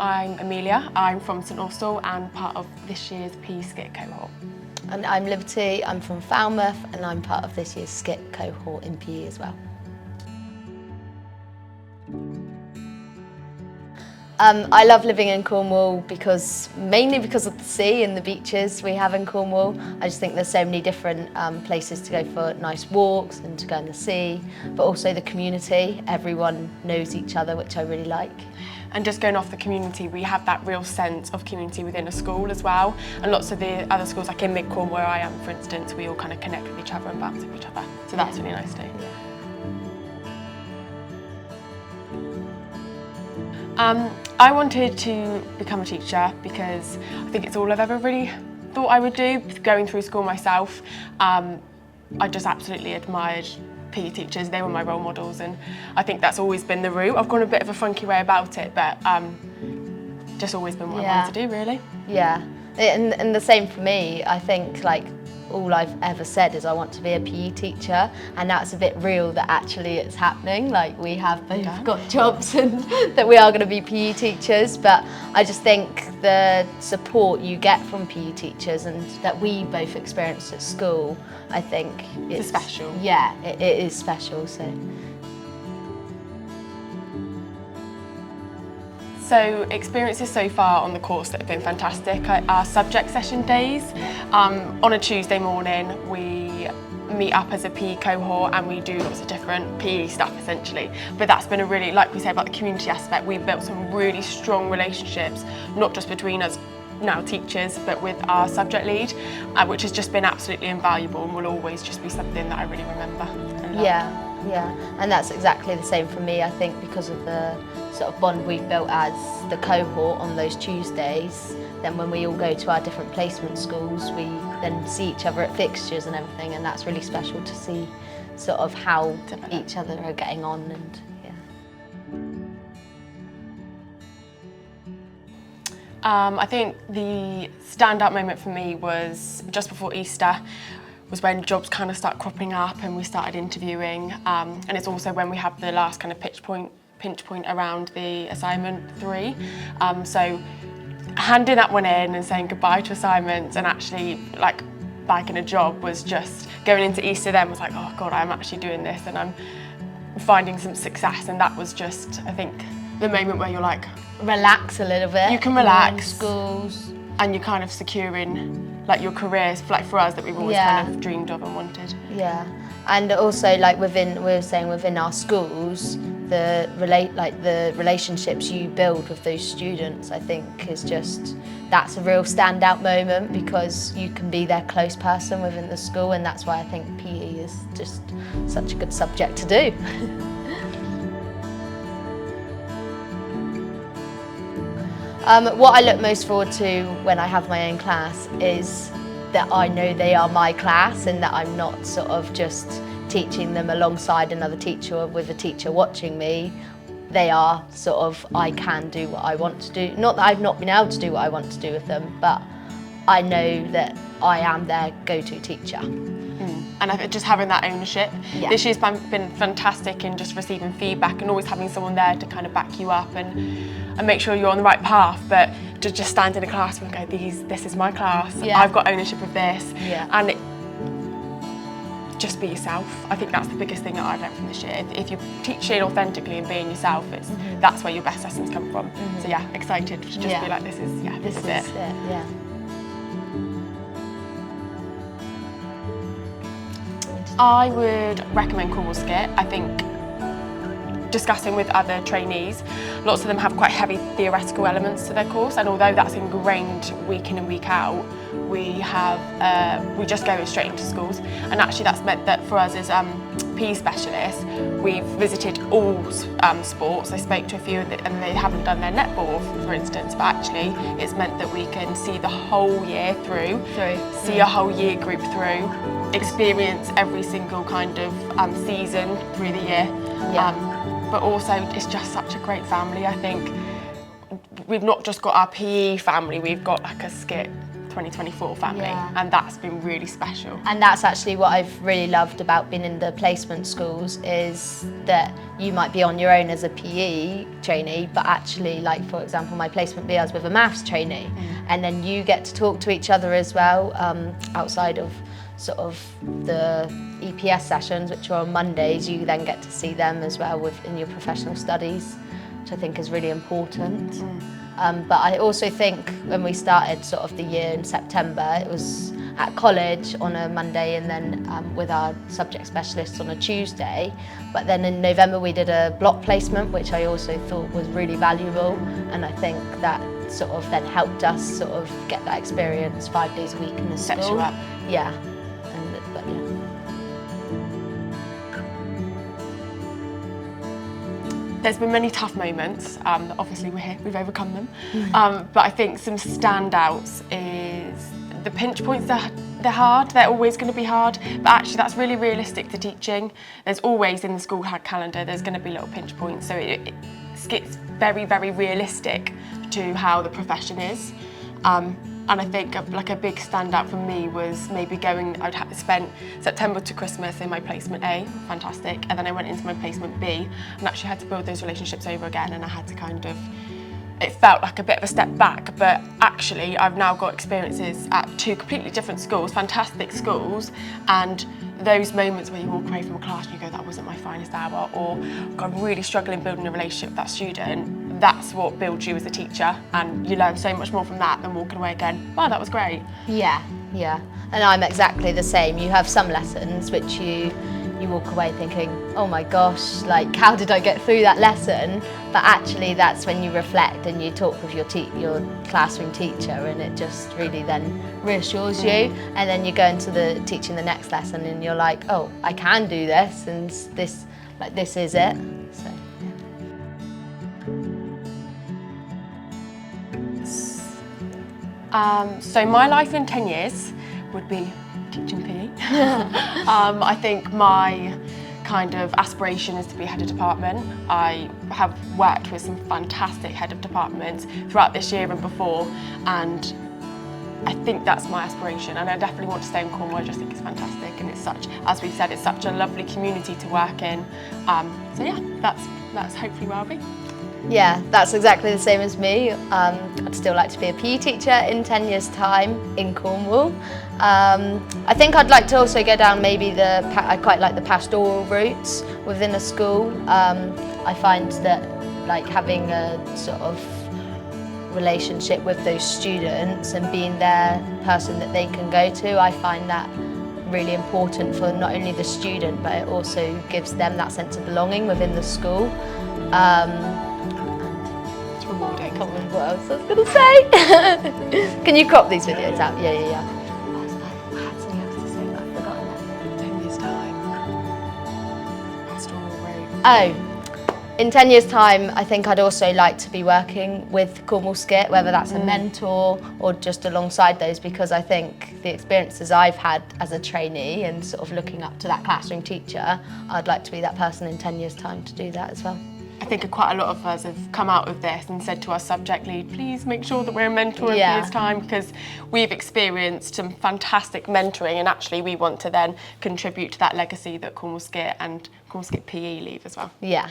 I'm Amelia, I'm from St Austell and part of this year's PE Skit cohort. And I'm Liberty, I'm from Falmouth and I'm part of this year's Skit cohort in PE as well. I love living in Cornwall mainly because of the sea and the beaches we have in Cornwall. I just think there's so many different places to go for nice walks and to go in the sea, but also the community. Everyone knows each other, which I really like. And just going off the community, we have that real sense of community within a school as well. And lots of the other schools, like in Mid-Corn where I am, for instance, we all kind of connect with each other and bounce off each other. So that's really nice too. I wanted to become a teacher because I think it's all I've ever really thought I would do. Going through school myself, I just absolutely admired PE teachers. They were my role models, and I think that's always been the route. I've gone a bit of a funky way about it, but just always been what I wanted to do, really. Yeah, and the same for me. I think like all I've ever said is I want to be a PE teacher, and that's a bit real that actually it's happening. Like we have both got jobs and that we are going to be PE teachers, but I just think the support you get from PE teachers and that we both experienced at school, I think it's special. Yeah, it is special. So experiences so far on the course that have been fantastic are subject session days. On a Tuesday morning we meet up as a PE cohort and we do lots of different PE stuff essentially. But that's been a really, like we said about the community aspect, we've built some really strong relationships, not just between us now teachers, but with our subject lead, which has just been absolutely invaluable and will always just be something that I really remember and love. Yeah, and that's exactly the same for me, I think, because of the sort of bond we've built as the cohort on those Tuesdays. Then when we all go to our different placement schools, we then see each other at fixtures and everything, and that's really special to see sort of how each other are getting on. And I think the standout moment for me was just before Easter, was when jobs kind of start cropping up and we started interviewing, and it's also when we have the last kind of pinch point around the assignment 3. So handing that one in and saying goodbye to assignments and actually like bagging a job was just, going into Easter then was like, oh God, I'm actually doing this and I'm finding some success, and that was just, I think, the moment where you're like, relax a little bit. You can relax. Schools. And you're kind of securing like your careers, like for us, that we've always kind of dreamed of and wanted. Yeah, and also like within our schools, the relationships you build with those students, I think is just, that's a real standout moment because you can be their close person within the school, and that's why I think PE is just such a good subject to do. What I look most forward to when I have my own class is that I know they are my class and that I'm not sort of just teaching them alongside another teacher or with a teacher watching me. They are sort of, I can do what I want to do. Not that I've not been able to do what I want to do with them, but I know that I am their go-to teacher. And I think just having that ownership. This year's been fantastic in just receiving feedback and always having someone there to kind of back you up and make sure you're on the right path, but to just stand in a classroom and go, this is my class, I've got ownership of this, and just be yourself. I think that's the biggest thing that I've learned from this year. If you're teaching authentically and being yourself, that's where your best lessons come from. So yeah, excited to just be like, this is it. Yeah. I would recommend Cornwall Skit. I think discussing with other trainees, lots of them have quite heavy theoretical elements to their course, and although that's ingrained week in and week out, we just go straight into schools, and actually that's meant that for us as PE specialists, we've visited all sports. I spoke to a few and they haven't done their netball, for instance, but actually it's meant that we can see the whole year through, see a whole year group through, experience every single kind of season through the year. But also it's just such a great family. I think we've not just got our PE family, we've got like a skit 2024 family, Yeah. and that's been really special. And that's actually what I've really loved about being in the placement schools, is that you might be on your own as a PE trainee, but actually, like for example, my placement B, I was with a maths trainee, and then you get to talk to each other as well, outside of sort of the EPS sessions, which are on Mondays. You then get to see them as well in your professional studies, which I think is really important. But I also think when we started sort of the year in September, it was at college on a Monday, and then with our subject specialists on a Tuesday. But then in November we did a block placement, which I also thought was really valuable, and I think that sort of then helped us sort of get that experience 5 days a week in the school. Sets you up. Yeah. But yeah. There's been many tough moments, obviously we're here, we've overcome them, but I think some standouts is the pinch points. They're hard, they're always going to be hard, but actually that's really realistic to teaching. There's always in the school calendar, there's going to be little pinch points, so it's very, very realistic to how the profession is. And I think like a big standout for me was maybe I'd spent September to Christmas in my placement A, fantastic, and then I went into my placement B and actually had to build those relationships over again, and I had to kind of, it felt like a bit of a step back, but actually I've now got experiences at 2 completely different schools, fantastic schools, and those moments where you walk away from a class and you go, that wasn't my finest hour, or I'm really struggling building a relationship with that student, that's what builds you as a teacher, and you learn so much more from that than walking away again, wow, that was great. Yeah, yeah. And I'm exactly the same. You have some lessons which you walk away thinking, oh my gosh, like how did I get through that lesson? But actually that's when you reflect and you talk with your classroom teacher, and it just really then reassures you. And then you go into teaching the next lesson and you're like, oh, I can do this, and this is it. So. So my life in 10 years would be teaching PE. I think my kind of aspiration is to be head of department. I have worked with some fantastic head of departments throughout this year and before, and I think that's my aspiration, and I definitely want to stay in Cornwall. I just think it's fantastic, and it's such, as we said, it's such a lovely community to work in. So yeah, that's hopefully where I'll be. Yeah, that's exactly the same as me. I'd still like to be a PE teacher in 10 years' time in Cornwall. I think I'd like to also go down maybe I quite like the pastoral routes within a school. I find that like having a sort of relationship with those students and being their person that they can go to, I find that really important for not only the student, but it also gives them that sense of belonging within the school. I can't remember what else I was going to say. Can you crop these videos out? Yeah. I had something else to say, but I've forgotten it. 10 years time. Pastoral route. Oh, in 10 years' time, I think I'd also like to be working with Cornwall Skit, whether that's a mentor or just alongside those, because I think the experiences I've had as a trainee and sort of looking up to that classroom teacher, I'd like to be that person in 10 years' time to do that as well. I think quite a lot of us have come out of this and said to our subject lead, please make sure that we're a mentor in a year's time, because we've experienced some fantastic mentoring, and actually we want to then contribute to that legacy that Cornwall Skit and Cornwall Skit PE leave as well. Yeah.